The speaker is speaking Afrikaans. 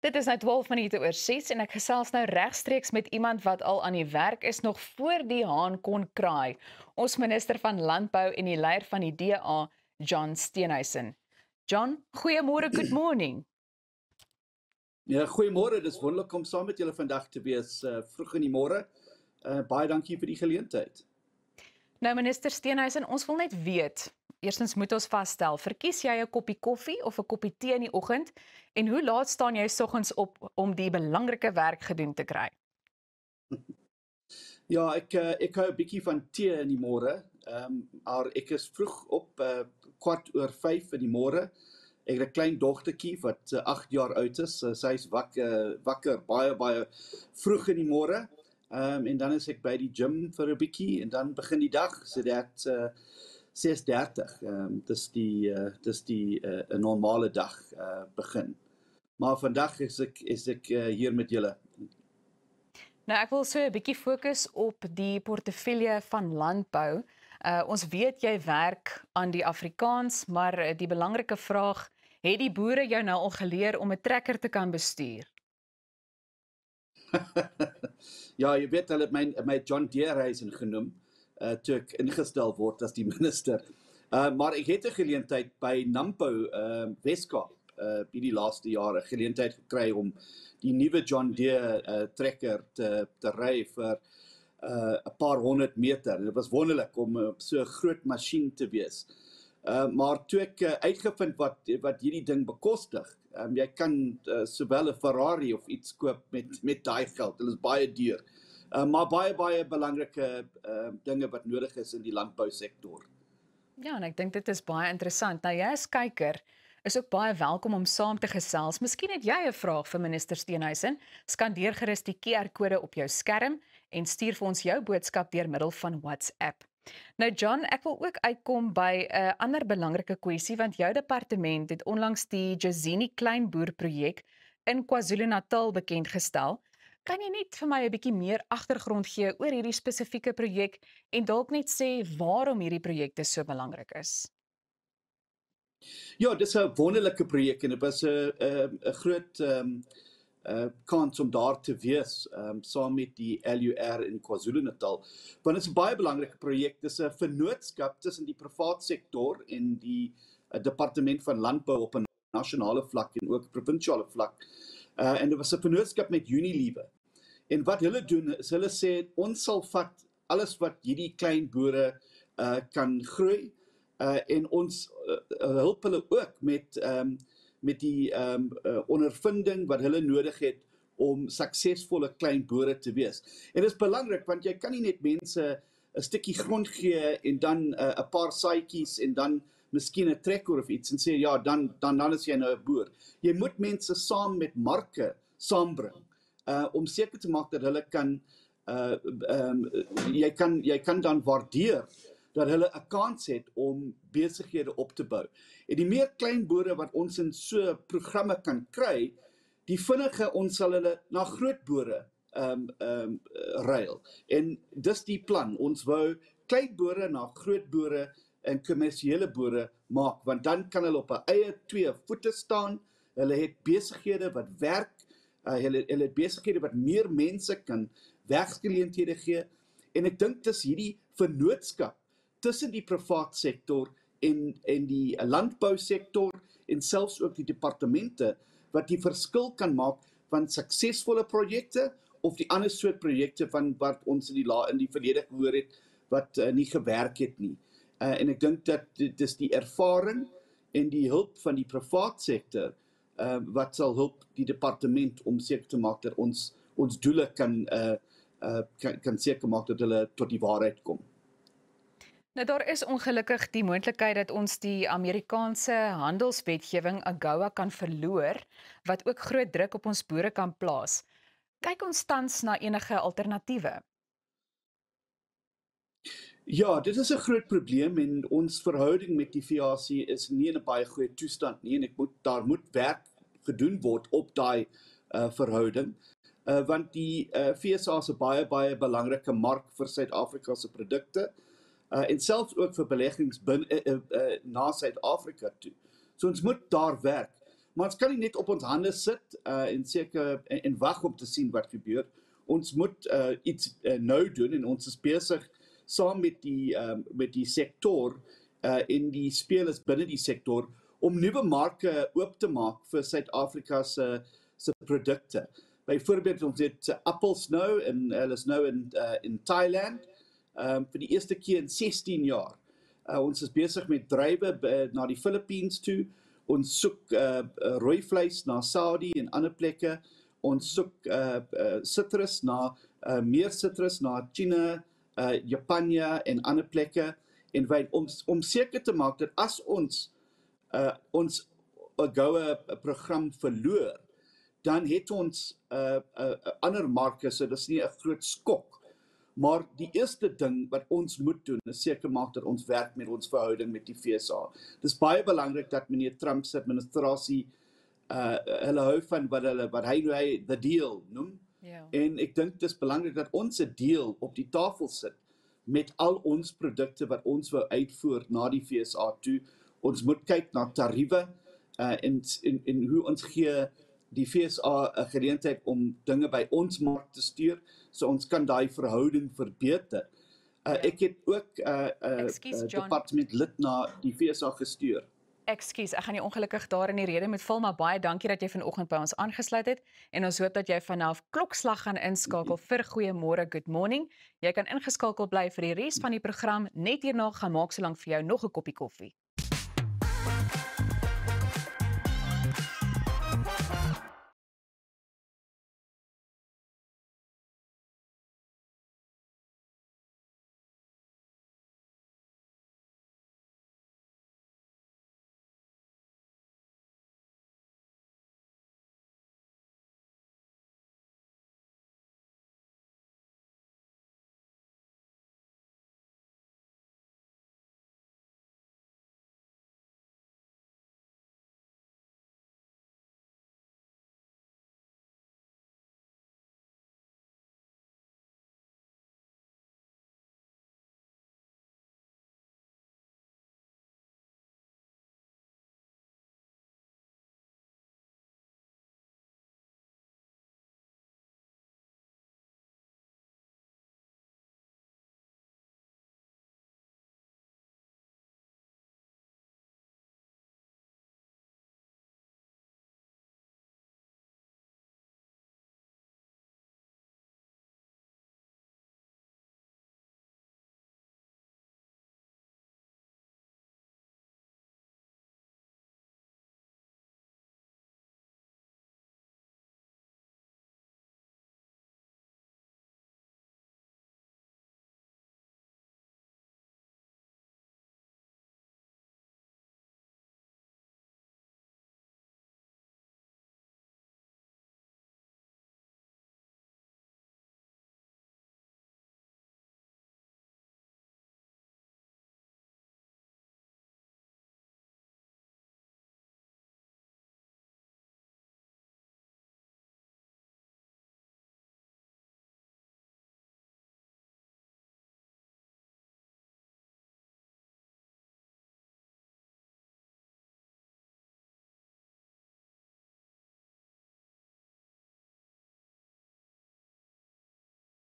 Dit is nou 12 minute oor 6 en ek gesels nou regstreeks met iemand wat al aan die werk is nog voor die haan kon kraai. Ons minister van Landbou en die leier van die DA, John Steenhuisen. John, goeiemôre, good morning. Ja, goeiemôre, dis wonderlik om saam met julle vandag te wees, vroeg in die môre. Baie dankie vir die geleentheid. Nou minister Steenhuisen, ons wil net weet, eerstens moet ons vasstel, verkies jy 'n koppie koffie of 'n koppie tee in die oggend en hoe laat staan jy soggens op om die belangrike werk gedoen te kry? Ja, ek hou 'n bietjie van tee in die môre, maar ek is vroeg op, 4:15 in die môre. Ek het 'n klein dogtertjie wat 8 jaar oud is, sy's wakker baie vroeg in die môre. En dan is ek by die gym vir 'n bietjie en dan begin die dag, so dat 6:30, dis die 'n normale dag begin. Maar vandag is ek hier met julle. Nou ek wil so 'n bietjie fokus op die portefeulje van landbou. Ons weet jy werk aan die Afrikaans, maar die belangrike vraag, het die boere jou nou al geleer om 'n trekker te kan bestuur? Ja, jy weet, hulle het my John Deere genoem, toe ek ingestel word as die minister. Maar ek het 'n geleentheid by Nampo, Weskaap, die laaste jare, geleentheid gekry om die nuwe John Deere trekker te ry vir 'n paar 100 meter. Dit was wonderlik om so 'n groot masjien te wees. Maar toe ek uitgevind wat hierdie ding bekostig, jy kan sowel 'n Ferrari of iets koop met daai geld. Dit is baie duur. Maar baie belangrike dinge wat nodig is in die landbousektor. Ja, en ek dink dit is baie interessant. Nou jy as kyker is ook baie welkom om saam te gesels. Miskien het jy 'n vraag vir minister Steenhuisen. Skandeer gerus die QR-kode op jou skerm en stuur vir ons jou boodskap deur middel van WhatsApp. Nou John, ek wil ook uitkom by 'n ander belangrike kwessie want jou departement het onlangs die Jozini Kleinboer projek in KwaZulu-Natal bekend gestel. Kan jy net vir my 'n bietjie meer agtergrond gee oor hierdie spesifieke projek en dalk net sê waarom hierdie projekte so belangrik is? Ja, dis 'n wonderlike projek en dit was 'n groot kans om daar te wees, saam met die LUR in KwaZulu-Natal. Want dit is 'n baie belangrike projek. Dis 'n vennootskap tussen die privaat sektor en die departement van landbou op 'n nasionale vlak en ook provinsiale vlak. En dit was 'n vennootskap met Unilever. En wat hulle doen is hulle sê ons sal vat alles wat hierdie klein boere kan groei, en ons help hulle ook met die ondervinding wat hulle nodig het om suksesvolle klein boere te wees. En dit is belangrik want jy kan nie net mense 'n stukkie grond gee en dan 'n paar saadjies en dan miskien 'n trekker of iets en sê ja, dan is jy nou 'n boer. Jy moet mense saam met marke saambring om seker te maak dat hulle kan jy kan dan waardeer dat hulle 'n kans het om besighede op te bou. En die meer klein boere wat ons in so programme kan kry, die vinniger ons sal hulle na groot boere ruil. En dis die plan. Ons wou klein boere na groot boere en kommersiële boere maak, want dan kan hulle op 'n eie twee voete staan. Hulle het besighede wat werk, hulle het besighede wat meer mense kan werksgeleenthede gee. En ek dink dis hierdie vennootskap tussen die privaat sektor en die landbousektor en selfs ook die departemente wat die verskil kan maak van suksesvolle projekte of die ander soort projekte van wat ons in die verlede gehoor het wat nie gewerk het nie. En ek dink dat dit is die ervaring en die hulp van die privaat sektor wat sal help die departement om seker te maak dat ons doele kan seker maak dat hulle tot die waarheid kom. Nou daar is ongelukkig die moontlikheid dat ons die Amerikaanse handelswetgewing AGOA kan verloor, wat ook groot druk op ons boere kan plaas. Kyk ons tans na enige alternatiewe? Ja, dit is 'n groot probleem en ons verhouding met die VAC is nie in 'n baie goeie toestand nie en daar moet werk gedoen word op daai verhouding. Want die FSA is 'n baie belangrike mark vir Suid-Afrika se produkte. En selfs ook vir beleggings na Suid-Afrika toe. So ons moet daar werk. Maar ons kan nie net op ons hande sit en seker en wag om te sien wat gebeur. Ons moet iets nou doen en ons is besig saam met die sektor en die spelers binne die sektor om nuwe marke oop te maak vir Suid-Afrika se produkte. Byvoorbeeld ons het appels nou en hulle is nou in Thailand vir die eerste keer in 16 jaar. Ons is besig met druiwe na die Philippines toe. Ons soek rooi vleis na Saudi en ander plekke. Ons soek citrus meer citrus na China, Japanje en ander plekke. En om seker te maak dat as ons AGOA program verloor, dan het ons ander marke, so dis nie 'n groot skok. Maar die eerste ding wat ons moet doen is seker maak dat ons werk met ons verhouding met die FSA. Dis baie belangrik dat meneer Trump se administrasie hulle hou van wat hy the deal noem. Ja. En ek dink dis belangrik dat ons 'n deal op die tafel sit met al ons produkte wat ons wou uitvoer na die FSA toe. Ons moet kyk na tariewe en hoe ons gee die FSA 'n geleentheid om dinge by ons mark te stuur, so ons kan daai verhouding verbeter. Ek het ook departement lid na die FSA gestuur. Ekskuus, ek gaan nie ongelukkig daar in die rede moet val, maar baie dankie dat jy vanoggend by ons aangesluit het en ons hoop dat jy vanaf klokslag gaan inskakel vir Goeiemôre, Good Morning. Jy kan ingeskakel bly vir die res van die program, net hierna gaan maak solank vir jou nog 'n koppie koffie.